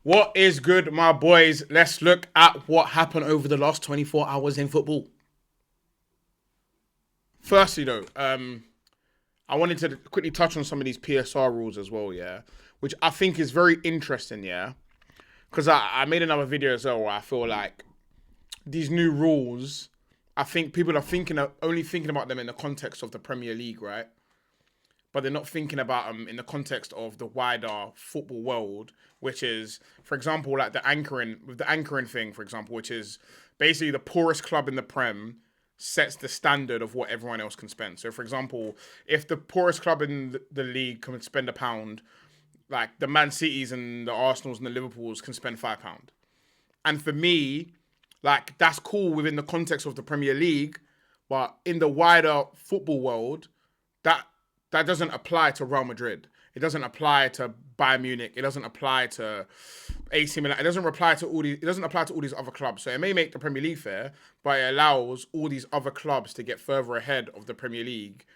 What is good, my boys? Let's look at what happened over the last 24 hours in football. Firstly, though, I wanted to quickly touch on some of these PSR rules as well, yeah, which I think is very interesting, yeah, because I made another video as well where I feel like these new rules, I think people are only thinking about them in the context of the Premier League, right? But they're not thinking about them in the context of the wider football world, which is, for example, like the anchoring thing, for example, which is basically the poorest club in the Prem sets the standard of what everyone else can spend. So, for example, if the poorest club in the league can spend £1, like the Man Cities and the Arsenals and the Liverpools can spend £5. And for me, like that's cool within the context of the Premier League, but in the wider football world, that that doesn't apply to Real Madrid. It doesn't apply to Bayern Munich. It doesn't apply to AC Milan. It doesn't apply to all these. It doesn't apply to all these other clubs. So it may make the Premier League fair, but it allows all these other clubs to get further ahead of the Premier League,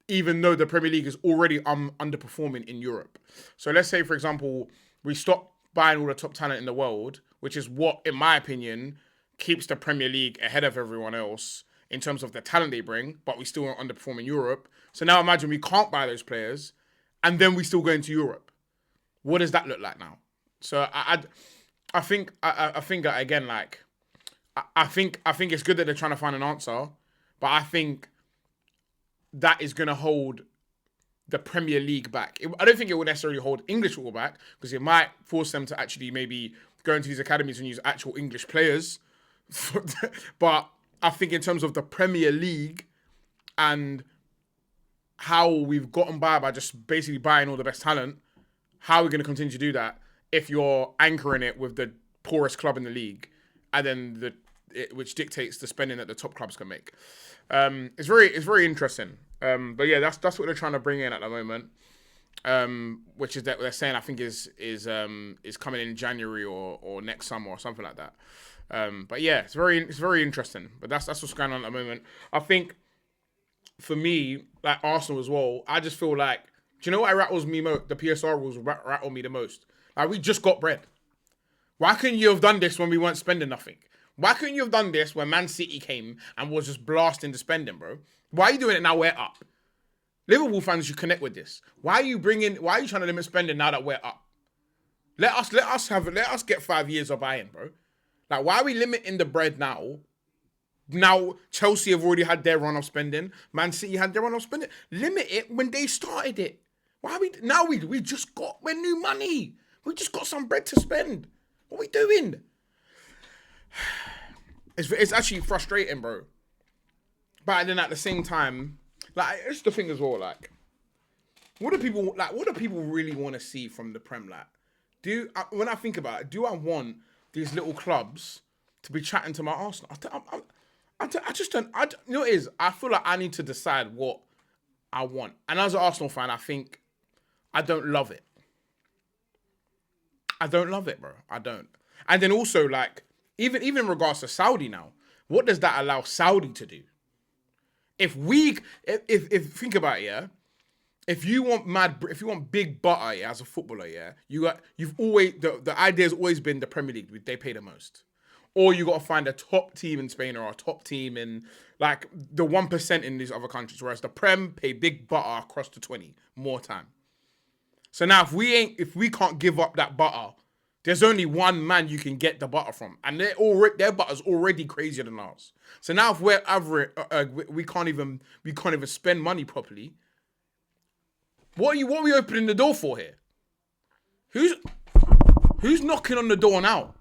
even though the Premier League is already underperforming in Europe. So let's say, for example, we stop buying all the top talent in the world, which is what, in my opinion, keeps the Premier League ahead of everyone else in terms of the talent they bring, but we still underperform in Europe. So now imagine we can't buy those players, and then we still go into Europe. What does that look like now? So I think that again, like I think it's good that they're trying to find an answer, but I think that is going to hold the Premier League back. I don't think it will necessarily hold English football back because it might force them to actually maybe go into these academies and use actual English players. But I think in terms of the Premier League and how we've gotten by just basically buying all the best talent, how are we going to continue to do that if you're anchoring it with the poorest club in the league and then which dictates the spending that the top clubs can make? It's very interesting. But yeah, that's what they're trying to bring in at the moment. Which is that they're saying I think is coming in January or next summer or something like that. But yeah, it's very interesting. But that's what's going on at the moment. I think for me, like Arsenal as well, I just feel like, do you know what rattles me most? The PSR rules rattle me the most. Like we just got bread. Why couldn't you have done this when we weren't spending nothing? Why couldn't you have done this when Man City came and was just blasting the spending, bro? Why are you doing it now we're up? Liverpool fans should connect with this. Why are you trying to limit spending now that we're up? Let us get 5 years of buying, bro. Like, why are we limiting the bread now? Now, Chelsea have already had their run of spending. Man City had their run of spending. Limit it when they started it. Why are we're new money. We just got some bread to spend. What are we doing? It's actually frustrating, bro. But then at the same time, like, it's the thing as well, like, what do people really want to see from the Prem? Like, when I think about it, do I want these little clubs to be chatting to my Arsenal? I just don't. You know what it is? I feel like I need to decide what I want. And as an Arsenal fan, I think I don't love it. I don't love it, bro. I don't. And then also, like, even in regards to Saudi now, what does that allow Saudi to do? If think about it, yeah. If you want big butter, yeah, as a footballer, yeah, the idea has always been the Premier League. They pay the most, or you got to find a top team in Spain or a top team in like the 1% in these other countries. Whereas the Prem pay big butter across the 20 more time. So now if we can't give up that butter, there's only one man you can get the butter from, and their butter's already crazier than ours. So now if we're average, we can't even spend money properly. What are we opening the door for here? Who's knocking on the door now?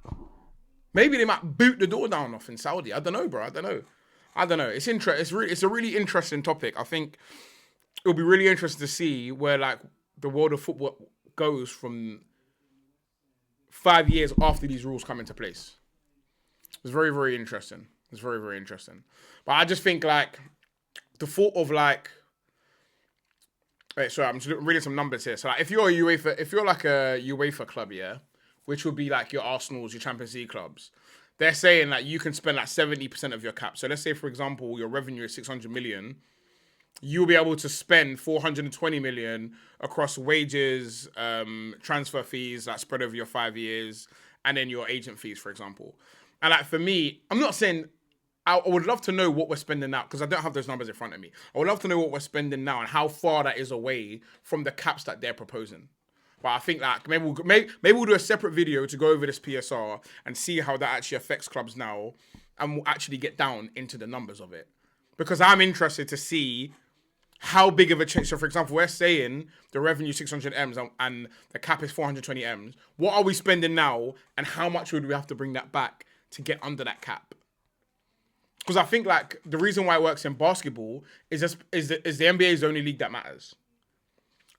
Maybe they might boot the door down off in Saudi. I don't know, bro. I don't know. It's it's a really interesting topic. I think it'll be really interesting to see where like the world of football goes from 5 years after these rules come into place. It's very interesting. It's very interesting. But I just think like the thought of like, wait, sorry, I'm just reading some numbers here. So like, if you're like a UEFA club, yeah, which would be like your Arsenals, your Champions League clubs, they're saying that you can spend like 70% of your cap. So let's say, for example, your revenue is 600 million. you'll be able to spend 420 million across wages, transfer fees that spread over your 5 years, and then your agent fees, for example. And like for me, I'm not saying I would love to know what we're spending now because I don't have those numbers in front of me. I would love to know what we're spending now and how far that is away from the caps that they're proposing. But I think like maybe we'll do a separate video to go over this PSR and see how that actually affects clubs now, and we'll actually get down into the numbers of it because I'm interested to see how big of a change. So, for example, we're saying the revenue 600 M's and the cap is 420 M's. What are we spending now, and how much would we have to bring that back to get under that cap? Because I think like the reason why it works in basketball is the NBA is the only league that matters.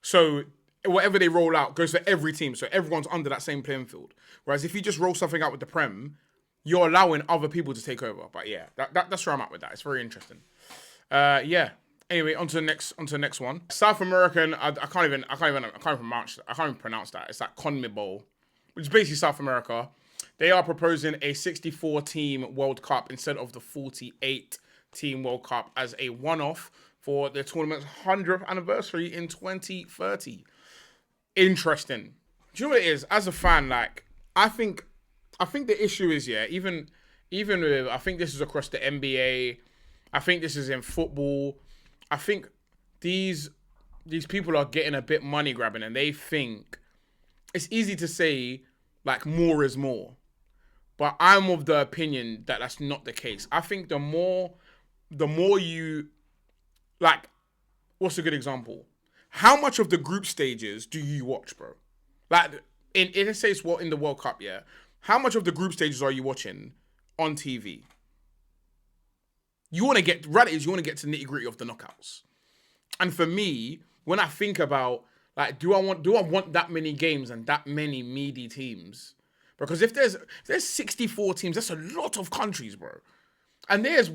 So whatever they roll out goes for every team. So everyone's under that same playing field. Whereas if you just roll something out with the Prem, you're allowing other people to take over. But yeah, that's where I'm at with that. It's very interesting. Yeah. Anyway, on to the next one. South American. I can't even pronounce that. It's like CONMEBOL, which is basically South America. They are proposing a 64-team World Cup instead of the 48-team World Cup as a one-off for the tournament's 100th anniversary in 2030. Interesting. Do you know what it is? As a fan, like I think the issue is even with, I think this is across the NBA. I think this is in football. I think these people are getting a bit money grabbing, and they think it's easy to say like more is more. But I'm of the opinion that that's not the case. I think the more you, like, what's a good example? How much of the group stages do you watch, bro? Like, let's say it's in the World Cup, yeah? How much of the group stages are you watching on TV? You want to get to nitty gritty of the knockouts. And for me, when I think about, like, do I want that many games and that many meaty teams? Because if there's 64 teams, that's a lot of countries, bro. And there's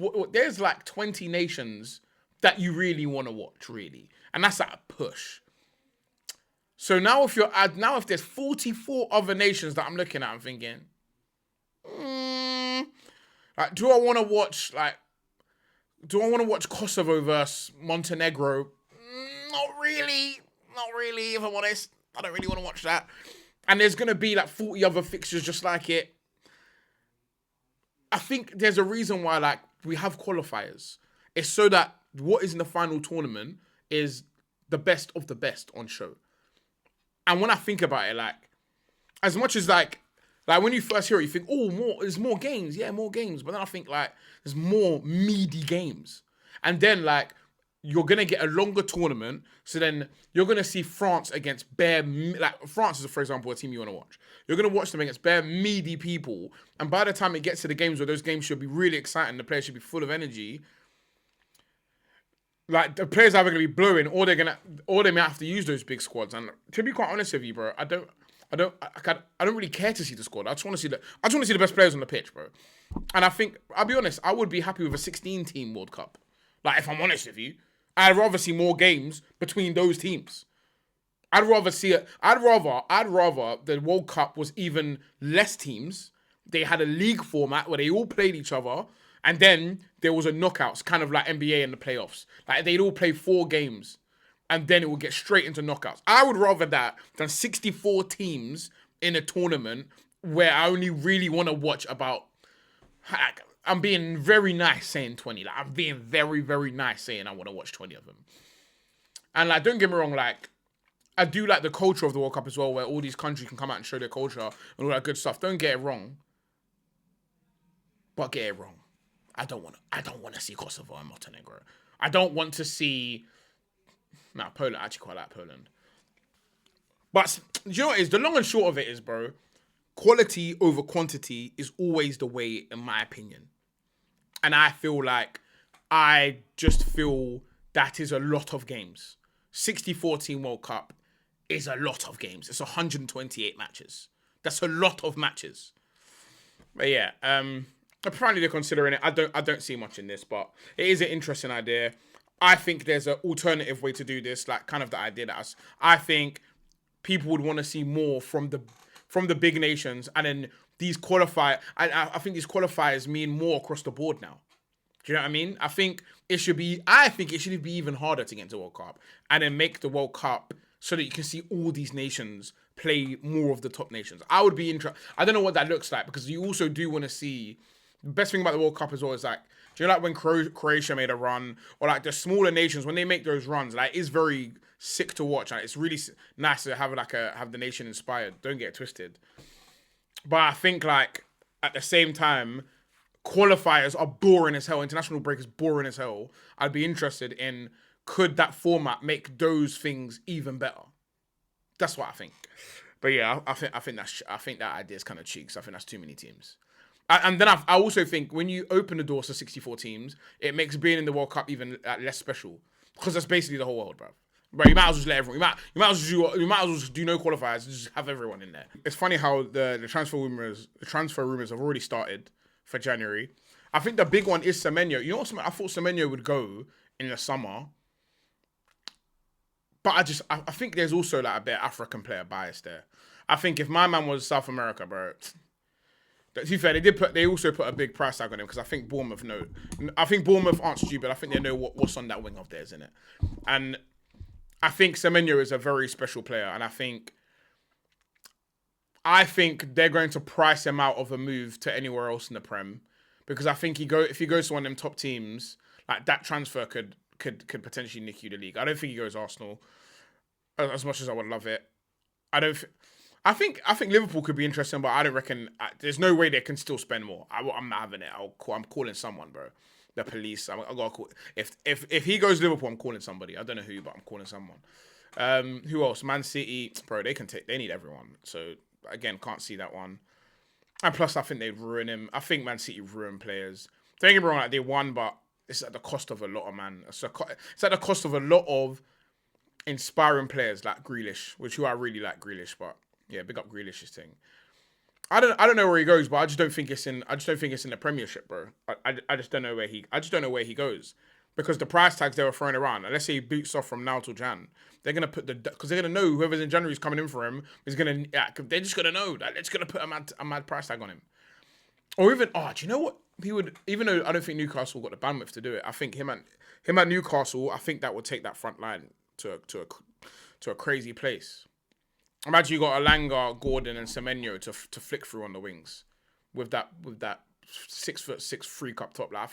like 20 nations that you really want to watch, really. And that's at a push. So now if there's 44 other nations that I'm looking at, I'm thinking, like, do I want to watch Kosovo versus Montenegro? Not really, if I'm honest. I don't really want to watch that. And there's going to be like 40 other fixtures just like it. I think there's a reason why like we have qualifiers. It's so that what is in the final tournament is the best of the best on show. And when I think about it, like, as much as like when you first hear it, you think, there's more games. Yeah, more games. But then I think like there's more meaty games. And then like, you're going to get a longer tournament. So then you're going to see France against France is, for example, a team you want to watch. You're going to watch them against bare meaty people. And by the time it gets to the games where those games should be really exciting, the players should be full of energy. Like, the players are either going to be blowing or they may have to use those big squads. And to be quite honest with you, bro, I don't really care to see the squad. I just want to see the best players on the pitch, bro. And I think, I'll be honest, I would be happy with a 16-team World Cup. Like, if I'm honest with you, I'd rather see more games between those teams. I'd rather the World Cup was even less teams. They had a league format where they all played each other, and then there was a knockouts, kind of like NBA in the playoffs. Like, they'd all play 4 games, and then it would get straight into knockouts. I would rather that than 64 teams in a tournament where I only really want to watch about... I'm being very nice saying 20. Like, I'm being very, very nice saying I want to watch 20 of them. And, like, don't get me wrong, like, I do like the culture of the World Cup as well, where all these countries can come out and show their culture and all that good stuff. Don't get it wrong. But get it wrong. I don't want to see Kosovo and Montenegro. I don't want to see... Poland. I actually quite like Poland. But, do you know what it is? The long and short of it is, bro, quality over quantity is always the way, in my opinion. And I feel that is a lot of games. 64-team World Cup is a lot of games. It's 128 matches. That's a lot of matches. But yeah, apparently they're considering it. I don't see much in this, but it is an interesting idea. I think there's an alternative way to do this, like kind of the idea that I think people would want to see more from the big nations, and then these I think these qualifiers mean more across the board now. Do you know what I mean? I think it should be even harder to get into the World Cup and then make the World Cup so that you can see all these nations play more of the top nations. I would be interested. I don't know what that looks like because you also do want to see. The best thing about the World Cup as well is like, do you know like when Croatia made a run or like the smaller nations when they make those runs, like it's very sick to watch. Like, it's really nice to have have the nation inspired. Don't get it twisted. But I think like at the same time, qualifiers are boring as hell. International break is boring as hell. I'd be interested in could that format make those things even better. That's what I think. But yeah, I think that idea is kind of cheeks. I think that's too many teams. And then I also think when you open the doors to 64 teams, it makes being in the World Cup even less special because that's basically the whole world, bro. Bro, you might as well just let everyone. You might as well just do no qualifiers. Just have everyone in there. It's funny how the transfer rumors have already started for January. I think the big one is Semenyo. You know what? I thought Semenyo would go in the summer, but I think there's also like a bit of African player bias there. I think if my man was South America, bro. To be fair, they also put a big price tag on him because I think Bournemouth know. I think Bournemouth aren't stupid. I think they know what's on that wing of theirs, innit? And I think Semenyo is a very special player, and I think they're going to price him out of a move to anywhere else in the Prem because I think if he goes to one of them top teams, like that transfer could potentially nick you the league. I don't think he goes Arsenal as much as I would love it. I think Liverpool could be interesting, but I don't reckon. There's no way they can still spend more. I'm not having it. I'm calling someone, bro. The police. I gotta call. If he goes Liverpool, I'm calling somebody. I don't know who, but I'm calling someone. Who else? Man City, bro. They need everyone. So again, can't see that one. And plus, I think they'd ruin him. I think Man City ruin players. Don't get me wrong, like they won, but it's at the cost of a lot of man. It's at the cost of a lot of inspiring players like Grealish, who I really like Grealish, but. Yeah, big up Grealish's thing. I don't know where he goes, but I just don't think it's in the Premiership, bro. I just don't know where he goes because the price tags they were throwing around. And let's say he boots off from now till Jan, they're gonna put because they're gonna know whoever's in January is coming in for him is gonna. They're just gonna know that it's gonna put a mad price tag on him. Or even do you know what he would? Even though I don't think Newcastle got the bandwidth to do it, I think him at Newcastle, I think that would take that front line to a crazy place. Imagine you got Alanga, Gordon, and Semenyo to flick through on the wings with that 6'6" freak up top. Like,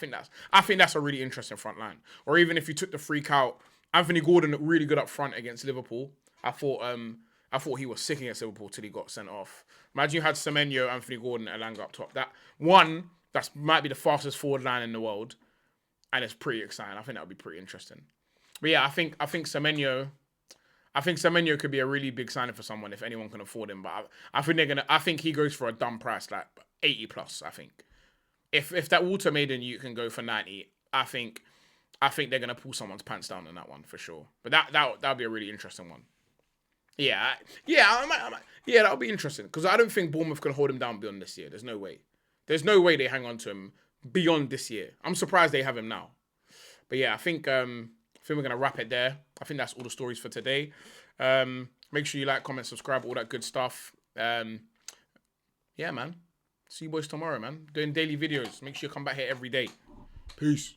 I think that's a really interesting front line. Or even if you took the freak out, Anthony Gordon looked really good up front against Liverpool. I thought he was sick against Liverpool till he got sent off. Imagine you had Semenyo, Anthony Gordon, and Alanga up top. That might be the fastest forward line in the world, and it's pretty exciting. I think that would be pretty interesting. But yeah, I think Semenyo. I think Semenyo could be a really big signing for someone if anyone can afford him. But I think he goes for a dumb price, like 80 plus. I think if that Water Maiden you can go for 90, I think they're gonna pull someone's pants down on that one for sure. But that'll be a really interesting one. Yeah, that'll be interesting because I don't think Bournemouth can hold him down beyond this year. There's no way. There's no way they hang on to him beyond this year. I'm surprised they have him now. But yeah, I think we're going to wrap it there. I think that's all the stories for today. Make sure you like, comment, subscribe, all that good stuff. Yeah, man. See you boys tomorrow, man. Doing daily videos. Make sure you come back here every day. Peace.